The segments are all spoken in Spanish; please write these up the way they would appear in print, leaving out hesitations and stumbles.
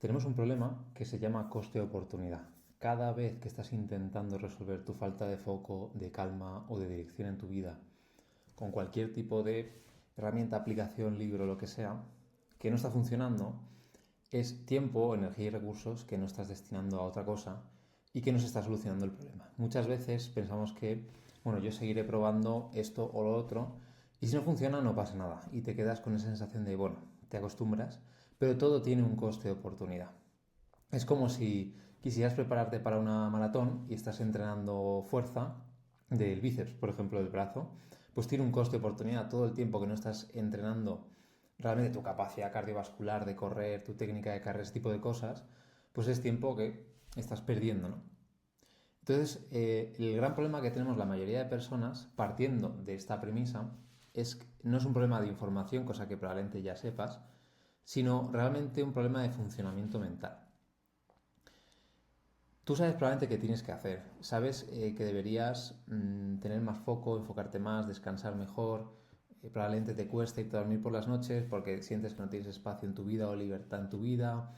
Tenemos un problema que se llama coste-oportunidad. Cada vez que estás intentando resolver tu falta de foco, de calma o de dirección en tu vida con cualquier tipo de herramienta, aplicación, libro, lo que sea, que no está funcionando, es tiempo, energía y recursos que no estás destinando a otra cosa y que no se está solucionando el problema. Muchas veces pensamos que, bueno, yo seguiré probando esto o lo otro y si no funciona no pasa nada y te quedas con esa sensación de, bueno, te acostumbras, pero todo tiene un coste de oportunidad. Es como si quisieras prepararte para una maratón y estás entrenando fuerza del bíceps, por ejemplo, del brazo, pues tiene un coste de oportunidad. Todo el tiempo que no estás entrenando realmente tu capacidad cardiovascular de correr, tu técnica de carrera, ese tipo de cosas, pues es tiempo que estás perdiendo, ¿no? Entonces, el gran problema que tenemos la mayoría de personas, partiendo de esta premisa, no es un problema de información, cosa que probablemente ya sepas, sino realmente un problema de funcionamiento mental. Tú sabes probablemente qué tienes que hacer, sabes que deberías tener más foco, enfocarte más, descansar mejor, probablemente te cueste irte a dormir por las noches porque sientes que no tienes espacio en tu vida o libertad en tu vida,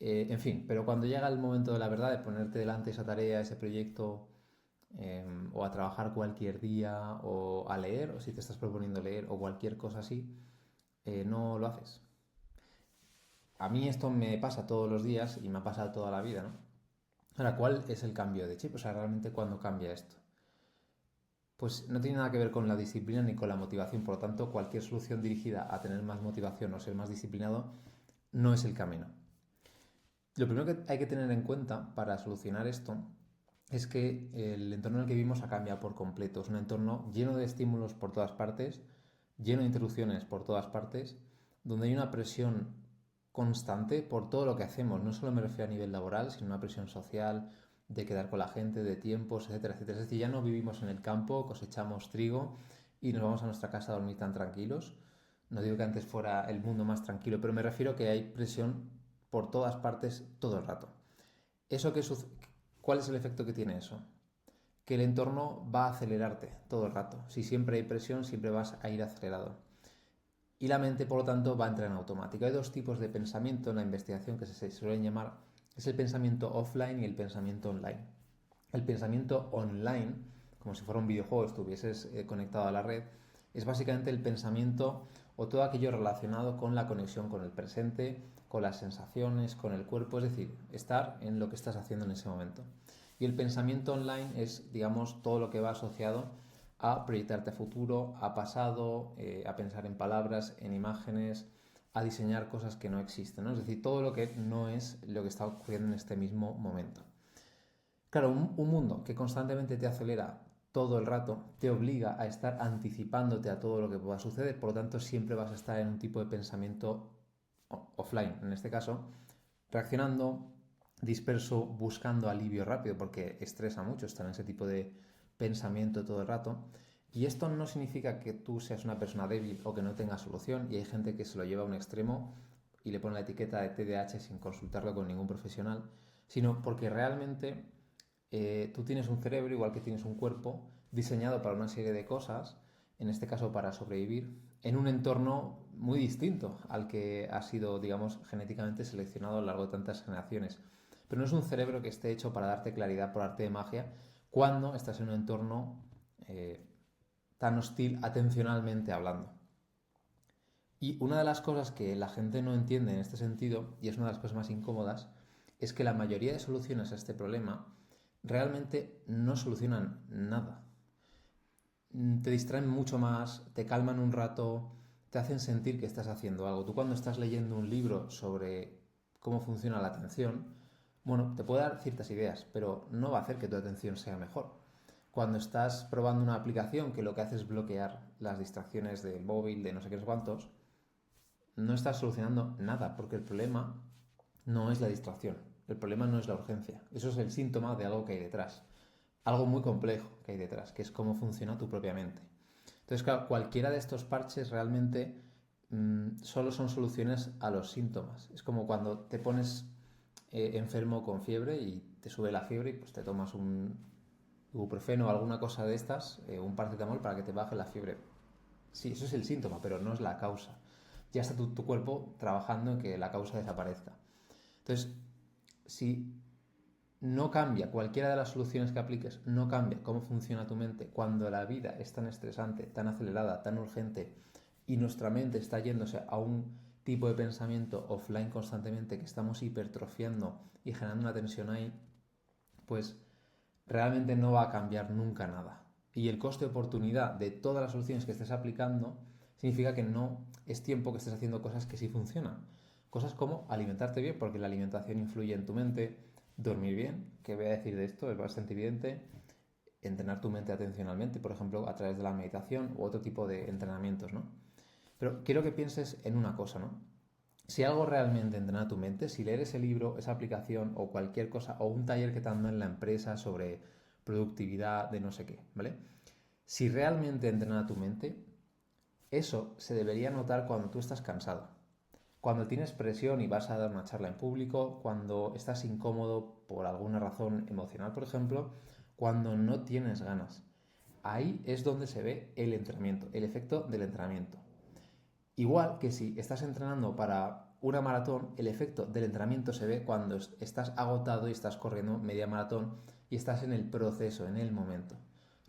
en fin, pero cuando llega el momento de la verdad, de ponerte delante esa tarea, ese proyecto, o a trabajar cualquier día, o a leer, o si te estás proponiendo leer, o cualquier cosa así, no lo haces. A mí esto me pasa todos los días y me ha pasado toda la vida, ¿no? Ahora, ¿cuál es el cambio de chip? O sea, realmente cuando cambia esto. Pues no tiene nada que ver con la disciplina ni con la motivación, por lo tanto, cualquier solución dirigida a tener más motivación o ser más disciplinado no es el camino. Lo primero que hay que tener en cuenta para solucionar esto es que el entorno en el que vivimos ha cambiado por completo. Es un entorno lleno de estímulos por todas partes, lleno de interrupciones por todas partes, donde hay una presión constante por todo lo que hacemos. No solo me refiero a nivel laboral, sino una presión social, de quedar con la gente, de tiempos, etcétera, etcétera. Es decir, ya no vivimos en el campo, cosechamos trigo y nos vamos a nuestra casa a dormir tan tranquilos. No digo que antes fuera el mundo más tranquilo, pero me refiero a que hay presión por todas partes todo el rato. Eso que ¿Cuál es el efecto que tiene eso? Que el entorno va a acelerarte todo el rato. Si siempre hay presión, siempre vas a ir acelerado. Y la mente, por lo tanto, va a entrar en automático. Hay dos tipos de pensamiento en la investigación que se suelen llamar, es el pensamiento offline y el pensamiento online. El pensamiento online, como si fuera un videojuego, estuvieses conectado a la red, es básicamente el pensamiento o todo aquello relacionado con la conexión con el presente, con las sensaciones, con el cuerpo, es decir, estar en lo que estás haciendo en ese momento. Y el pensamiento online es, digamos, todo lo que va asociado a proyectarte a futuro, a pasado, a pensar en palabras, en imágenes, a diseñar cosas que no existen, ¿no? Es decir, todo lo que no es lo que está ocurriendo en este mismo momento. Claro, un mundo que constantemente te acelera todo el rato, te obliga a estar anticipándote a todo lo que pueda suceder, por lo tanto siempre vas a estar en un tipo de pensamiento offline, en este caso, reaccionando, disperso, buscando alivio rápido, porque estresa mucho estar en ese tipo de pensamiento todo el rato. Y esto no significa que tú seas una persona débil o que no tenga solución, y hay gente que se lo lleva a un extremo y le pone la etiqueta de TDAH sin consultarlo con ningún profesional, sino porque realmente tú tienes un cerebro, igual que tienes un cuerpo, diseñado para una serie de cosas, en este caso para sobrevivir, en un entorno muy distinto al que ha sido, digamos, genéticamente seleccionado a lo largo de tantas generaciones. Pero no es un cerebro que esté hecho para darte claridad por arte de magia cuando estás en un entorno tan hostil atencionalmente hablando. Y una de las cosas que la gente no entiende en este sentido, y es una de las cosas más incómodas, es que la mayoría de soluciones a este problema realmente no solucionan nada. Te distraen mucho más, te calman un rato, te hacen sentir que estás haciendo algo. Tú cuando estás leyendo un libro sobre cómo funciona la atención, bueno, te puede dar ciertas ideas, pero no va a hacer que tu atención sea mejor. Cuando estás probando una aplicación que lo que hace es bloquear las distracciones del móvil, de no sé qué cuántos, no estás solucionando nada, porque el problema no es la distracción, el problema no es la urgencia, eso es el síntoma de algo que hay detrás, algo muy complejo que hay detrás, que es cómo funciona tu propia mente. Entonces, claro, cualquiera de estos parches realmente solo son soluciones a los síntomas. Es como cuando te pones enfermo con fiebre y te sube la fiebre y pues te tomas un ibuprofeno o alguna cosa de estas, un paracetamol para que te baje la fiebre. Sí, eso es el síntoma, pero no es la causa. Ya está tu cuerpo trabajando en que la causa desaparezca. Entonces, si no cambia cualquiera de las soluciones que apliques, no cambia cómo funciona tu mente cuando la vida es tan estresante, tan acelerada, tan urgente y nuestra mente está yéndose a un tipo de pensamiento offline constantemente que estamos hipertrofiando y generando una tensión ahí, pues realmente no va a cambiar nunca nada. Y el coste de oportunidad de todas las soluciones que estés aplicando significa que no es tiempo que estés haciendo cosas que sí funcionan. Cosas como alimentarte bien, porque la alimentación influye en tu mente, dormir bien, que voy a decir de esto, es bastante evidente, entrenar tu mente atencionalmente, por ejemplo, a través de la meditación u otro tipo de entrenamientos, ¿no? Pero quiero que pienses en una cosa, ¿no? Si algo realmente entrena tu mente, si leer ese libro, esa aplicación o cualquier cosa, o un taller que te dan en la empresa sobre productividad de no sé qué, ¿vale? Si realmente entrena tu mente, eso se debería notar cuando tú estás cansado. Cuando tienes presión y vas a dar una charla en público, cuando estás incómodo por alguna razón emocional, por ejemplo, cuando no tienes ganas. Ahí es donde se ve el entrenamiento, el efecto del entrenamiento. Igual que si estás entrenando para una maratón, el efecto del entrenamiento se ve cuando estás agotado y estás corriendo media maratón y estás en el proceso, en el momento.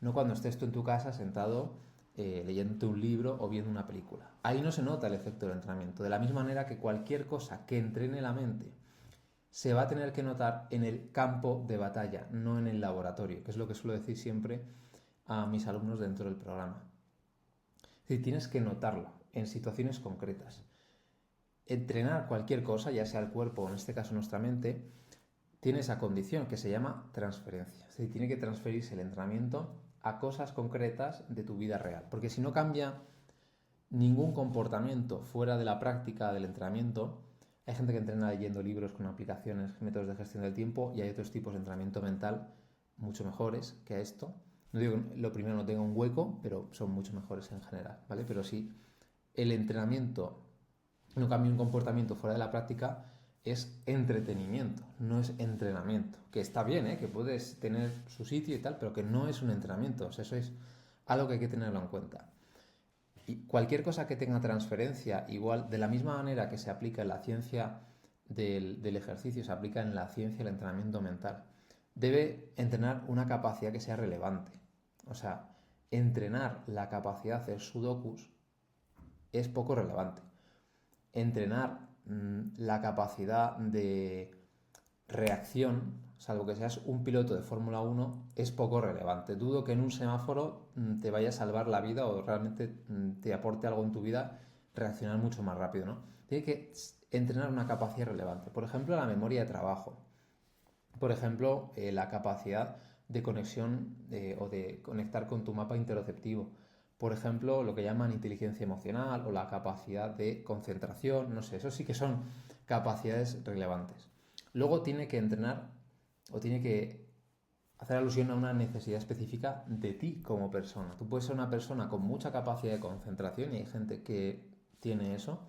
No cuando estés tú en tu casa sentado leyéndote un libro o viendo una película. Ahí no se nota el efecto del entrenamiento. De la misma manera que cualquier cosa que entrene la mente se va a tener que notar en el campo de batalla, no en el laboratorio, que es lo que suelo decir siempre a mis alumnos dentro del programa. Es decir, tienes que notarlo en situaciones concretas. Entrenar cualquier cosa, ya sea el cuerpo o en este caso nuestra mente, tiene esa condición que se llama transferencia. Es decir, tiene que transferirse el entrenamiento a cosas concretas de tu vida real. Porque si no cambia ningún comportamiento fuera de la práctica del entrenamiento, hay gente que entrena leyendo libros con aplicaciones, métodos de gestión del tiempo y hay otros tipos de entrenamiento mental mucho mejores que esto. No digo que lo primero no tenga un hueco, pero son mucho mejores en general, ¿vale? Pero si el entrenamiento no cambia un comportamiento fuera de la práctica, es entretenimiento, no es entrenamiento. Que está bien, ¿eh? Que puedes tener su sitio y tal, pero que no es un entrenamiento. O sea, eso es algo que hay que tenerlo en cuenta. Y cualquier cosa que tenga transferencia, igual, de la misma manera que se aplica en la ciencia del ejercicio, se aplica en la ciencia del entrenamiento mental, debe entrenar una capacidad que sea relevante. O sea, entrenar la capacidad de hacer sudokus es poco relevante. Entrenar la capacidad de reacción, salvo que seas un piloto de Fórmula 1, es poco relevante. Dudo que en un semáforo te vaya a salvar la vida o realmente te aporte algo en tu vida reaccionar mucho más rápido, ¿no? Tiene que entrenar una capacidad relevante. Por ejemplo, la memoria de trabajo. Por ejemplo, la capacidad de conexión o de conectar con tu mapa interoceptivo. Por ejemplo, lo que llaman inteligencia emocional o la capacidad de concentración, no sé, eso sí que son capacidades relevantes. Luego tiene que entrenar o tiene que hacer alusión a una necesidad específica de ti como persona. Tú puedes ser una persona con mucha capacidad de concentración y hay gente que tiene eso.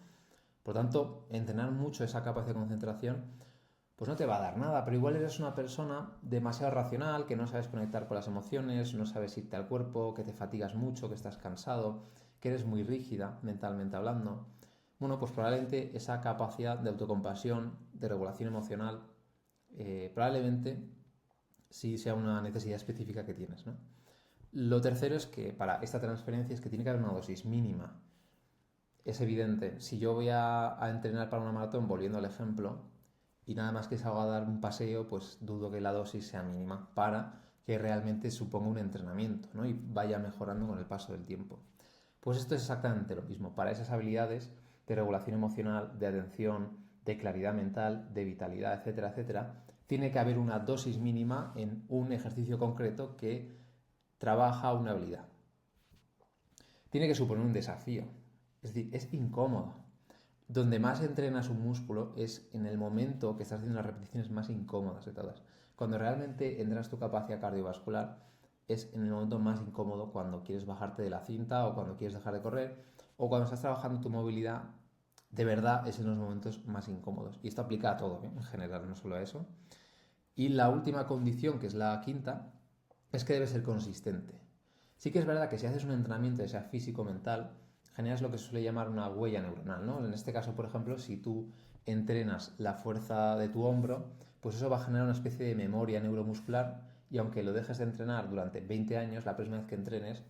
Por tanto, entrenar mucho esa capacidad de concentración pues no te va a dar nada, pero igual eres una persona demasiado racional, que no sabes conectar con las emociones, no sabes irte al cuerpo, que te fatigas mucho, que estás cansado, que eres muy rígida mentalmente hablando. Bueno, pues probablemente esa capacidad de autocompasión, de regulación emocional, probablemente sí sea una necesidad específica que tienes, ¿no? Lo tercero es que para esta transferencia es que tiene que haber una dosis mínima. Es evidente, si yo voy a entrenar para una maratón, volviendo al ejemplo, y nada más que salga a dar un paseo, pues dudo que la dosis sea mínima para que realmente suponga un entrenamiento, ¿no? Y vaya mejorando con el paso del tiempo. Pues esto es exactamente lo mismo. Para esas habilidades de regulación emocional, de atención, de claridad mental, de vitalidad, etcétera, etcétera, tiene que haber una dosis mínima en un ejercicio concreto que trabaja una habilidad. Tiene que suponer un desafío. Es decir, es incómodo. Donde más entrenas un músculo es en el momento que estás haciendo las repeticiones más incómodas de todas. Cuando realmente entrenas tu capacidad cardiovascular es en el momento más incómodo cuando quieres bajarte de la cinta o cuando quieres dejar de correr o cuando estás trabajando tu movilidad. De verdad es en los momentos más incómodos. Y esto aplica a todo, ¿eh? En general, no solo a eso. Y la última condición, que es la quinta, es que debe ser consistente. Sí que es verdad que si haces un entrenamiento, ya sea físico o mental, generas lo que se suele llamar una huella neuronal, ¿no? En este caso, por ejemplo, si tú entrenas la fuerza de tu hombro, pues eso va a generar una especie de memoria neuromuscular y aunque lo dejes de entrenar durante 20 años, la próxima vez que entrenes,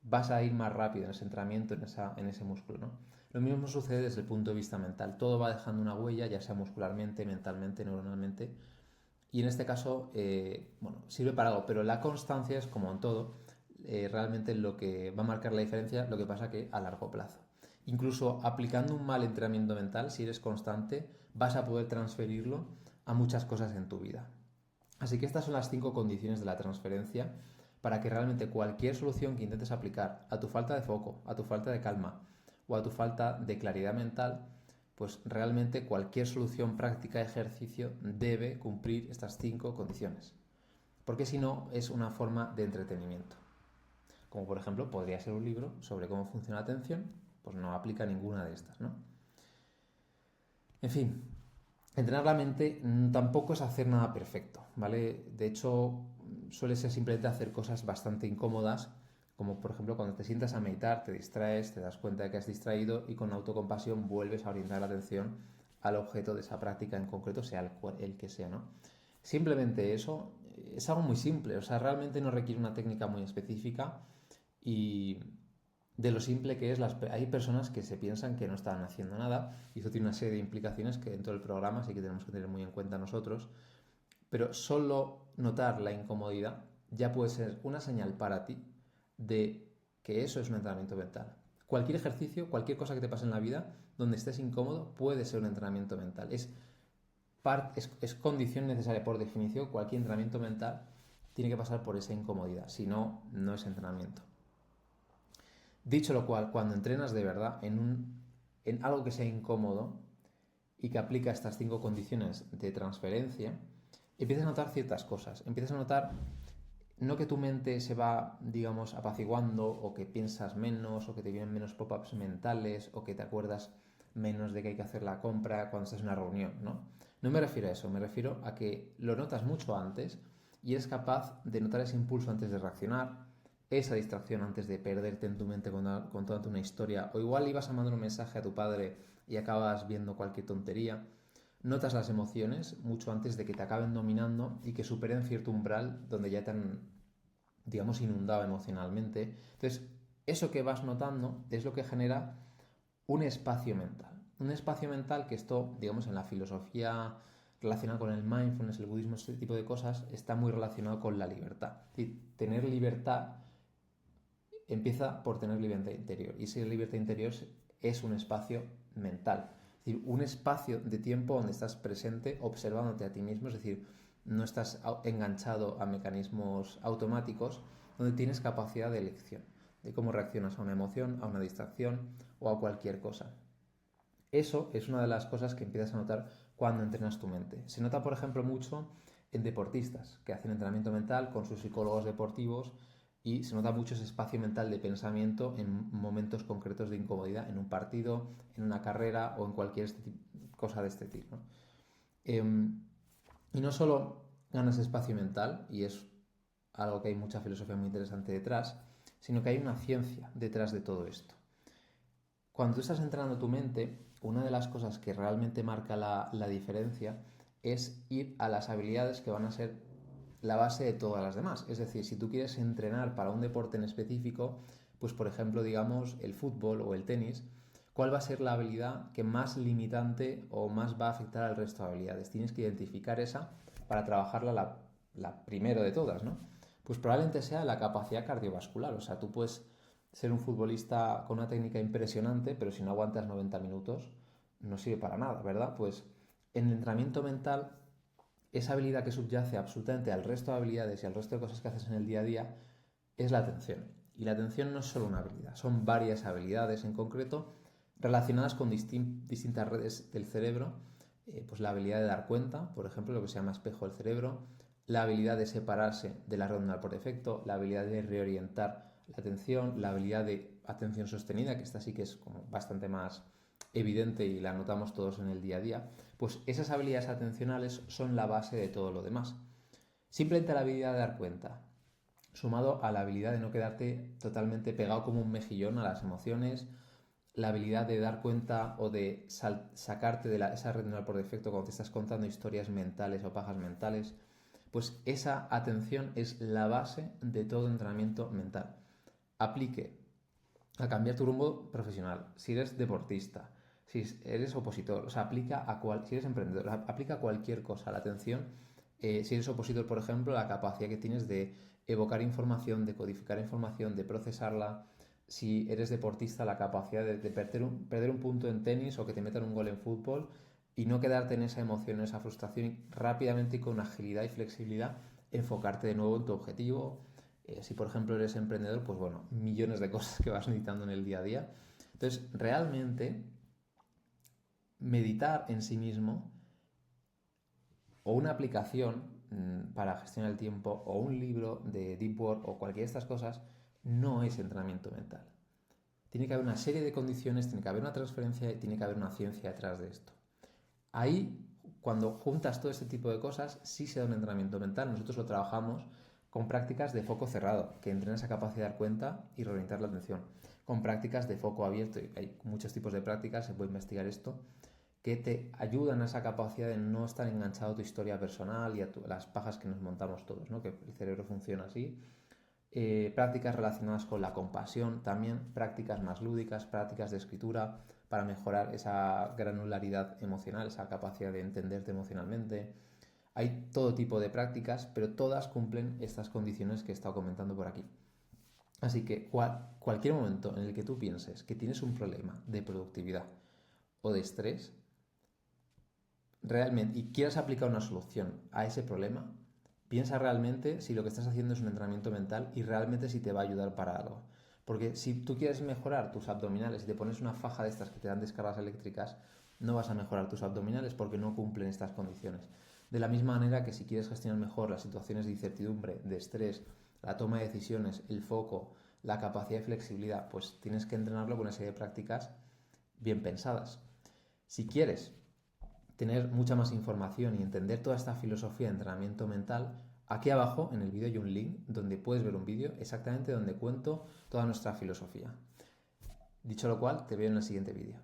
vas a ir más rápido en ese entrenamiento, en ese músculo, ¿no? Lo mismo sucede desde el punto de vista mental. Todo va dejando una huella, ya sea muscularmente, mentalmente, neuronalmente. Y en este caso, sirve para algo, pero la constancia es como en todo, realmente lo que va a marcar la diferencia, lo que pasa que a largo plazo. Incluso aplicando un mal entrenamiento mental, si eres constante, vas a poder transferirlo a muchas cosas en tu vida. Así que estas son las 5 condiciones de la transferencia para que realmente cualquier solución que intentes aplicar a tu falta de foco, a tu falta de calma o a tu falta de claridad mental, pues realmente cualquier solución práctica de ejercicio debe cumplir estas 5 condiciones. Porque si no, es una forma de entretenimiento. Como por ejemplo, podría ser un libro sobre cómo funciona la atención, pues no aplica ninguna de estas, ¿no? En fin, entrenar la mente tampoco es hacer nada perfecto, ¿vale? De hecho, suele ser simplemente hacer cosas bastante incómodas, como por ejemplo cuando te sientas a meditar, te distraes, te das cuenta de que has distraído y con autocompasión vuelves a orientar la atención al objeto de esa práctica en concreto, sea el que sea, ¿no? Simplemente eso es algo muy simple, o sea, realmente no requiere una técnica muy específica y de lo simple que es, hay personas que se piensan que no están haciendo nada y eso tiene una serie de implicaciones que dentro del programa sí que tenemos que tener muy en cuenta nosotros, pero solo notar la incomodidad ya puede ser una señal para ti de que eso es un entrenamiento mental. Cualquier ejercicio, cualquier cosa que te pase en la vida donde estés incómodo puede ser un entrenamiento mental. Es condición necesaria por definición, cualquier entrenamiento mental tiene que pasar por esa incomodidad, si no, no es entrenamiento. Dicho lo cual, cuando entrenas de verdad en algo que sea incómodo y que aplica estas 5 condiciones de transferencia, empiezas a notar ciertas cosas. Empiezas a notar no que tu mente se va, digamos, apaciguando o que piensas menos o que te vienen menos pop-ups mentales o que te acuerdas menos de que hay que hacer la compra cuando estás en una reunión, ¿no? No me refiero a eso, me refiero a que lo notas mucho antes y eres capaz de notar ese impulso antes de reaccionar, esa distracción antes de perderte en tu mente contándote una historia, o igual ibas a mandar un mensaje a tu padre y acabas viendo cualquier tontería. Notas las emociones mucho antes de que te acaben dominando y que superen cierto umbral donde ya te han, digamos, inundado emocionalmente. Entonces, eso que vas notando es lo que genera un espacio mental. Un espacio mental que esto, digamos, en la filosofía relacionada con el mindfulness, el budismo, este tipo de cosas, está muy relacionado con la libertad. Y tener libertad empieza por tener libertad interior. Y esa libertad interior es un espacio mental. Es decir, un espacio de tiempo donde estás presente observándote a ti mismo, es decir, no estás enganchado a mecanismos automáticos, donde tienes capacidad de elección, de cómo reaccionas a una emoción, a una distracción o a cualquier cosa. Eso es una de las cosas que empiezas a notar cuando entrenas tu mente. Se nota, por ejemplo, mucho en deportistas que hacen entrenamiento mental con sus psicólogos deportivos y se nota mucho ese espacio mental de pensamiento en momentos concretos de incomodidad, en un partido, en una carrera o en cualquier cosa de este tipo, ¿no? Y no solo ganas espacio mental, y es algo que hay mucha filosofía muy interesante detrás, sino que hay una ciencia detrás de todo esto. Cuando tú estás entrenando tu mente, una de las cosas que realmente marca la diferencia es ir a las habilidades que van a ser la base de todas las demás. Es decir, si tú quieres entrenar para un deporte en específico, pues por ejemplo, digamos, el fútbol o el tenis, ¿cuál va a ser la habilidad que más limitante o más va a afectar al resto de habilidades? Tienes que identificar esa para trabajarla la primero de todas, ¿no? Pues probablemente sea la capacidad cardiovascular. O sea, tú puedes ser un futbolista con una técnica impresionante, pero si no aguantas 90 minutos, no sirve para nada, ¿verdad? Pues en el entrenamiento mental, esa habilidad que subyace absolutamente al resto de habilidades y al resto de cosas que haces en el día a día es la atención. Y la atención no es solo una habilidad, son varias habilidades en concreto relacionadas con distintas redes del cerebro, pues la habilidad de dar cuenta, por ejemplo, lo que se llama espejo del cerebro, la habilidad de separarse de la red neuronal por defecto, la habilidad de reorientar la atención, la habilidad de atención sostenida, que esta sí que es como bastante más evidente y la notamos todos en el día a día, pues esas habilidades atencionales son la base de todo lo demás. Simplemente la habilidad de dar cuenta, sumado a la habilidad de no quedarte totalmente pegado como un mejillón a las emociones, la habilidad de dar cuenta o de sacarte de esa red neural por defecto cuando te estás contando historias mentales o pajas mentales, pues esa atención es la base de todo entrenamiento mental. Aplique a cambiar tu rumbo profesional, si eres deportista, si eres opositor, o sea, si eres emprendedor, aplica a cualquier cosa, la atención. Si eres opositor, por ejemplo, la capacidad que tienes de evocar información, de codificar información, de procesarla. Si eres deportista, la capacidad de perder un punto en tenis o que te metan un gol en fútbol y no quedarte en esa emoción, en esa frustración y rápidamente y con agilidad y flexibilidad enfocarte de nuevo en tu objetivo. Si por ejemplo eres emprendedor, pues bueno, millones de cosas que vas meditando en el día a día. Entonces, realmente, meditar en sí mismo o una aplicación para gestionar el tiempo o un libro de Deep Work o cualquiera de estas cosas no es entrenamiento mental. Tiene que haber una serie de condiciones, tiene que haber una transferencia y tiene que haber una ciencia detrás de esto. Ahí, cuando juntas todo este tipo de cosas, sí se da un entrenamiento mental. Nosotros lo trabajamos con prácticas de foco cerrado, que entrenan esa capacidad de dar cuenta y reorientar la atención. Con prácticas de foco abierto, y hay muchos tipos de prácticas, se puede investigar esto, que te ayudan a esa capacidad de no estar enganchado a tu historia personal y a las pajas que nos montamos todos, ¿no? Que el cerebro funciona así. Prácticas relacionadas con la compasión, también prácticas más lúdicas, prácticas de escritura para mejorar esa granularidad emocional, esa capacidad de entenderte emocionalmente. Hay todo tipo de prácticas, pero todas cumplen estas condiciones que he estado comentando por aquí. Así que cualquier momento en el que tú pienses que tienes un problema de productividad o de estrés, realmente, y quieras aplicar una solución a ese problema, piensa realmente si lo que estás haciendo es un entrenamiento mental y realmente si te va a ayudar para algo. Porque si tú quieres mejorar tus abdominales y te pones una faja de estas que te dan descargas eléctricas, no vas a mejorar tus abdominales porque no cumplen estas condiciones. De la misma manera que si quieres gestionar mejor las situaciones de incertidumbre, de estrés, la toma de decisiones, el foco, la capacidad de flexibilidad, pues tienes que entrenarlo con una serie de prácticas bien pensadas. Si quieres tener mucha más información y entender toda esta filosofía de entrenamiento mental, aquí abajo en el vídeo hay un link donde puedes ver un vídeo exactamente donde cuento toda nuestra filosofía. Dicho lo cual, te veo en el siguiente vídeo.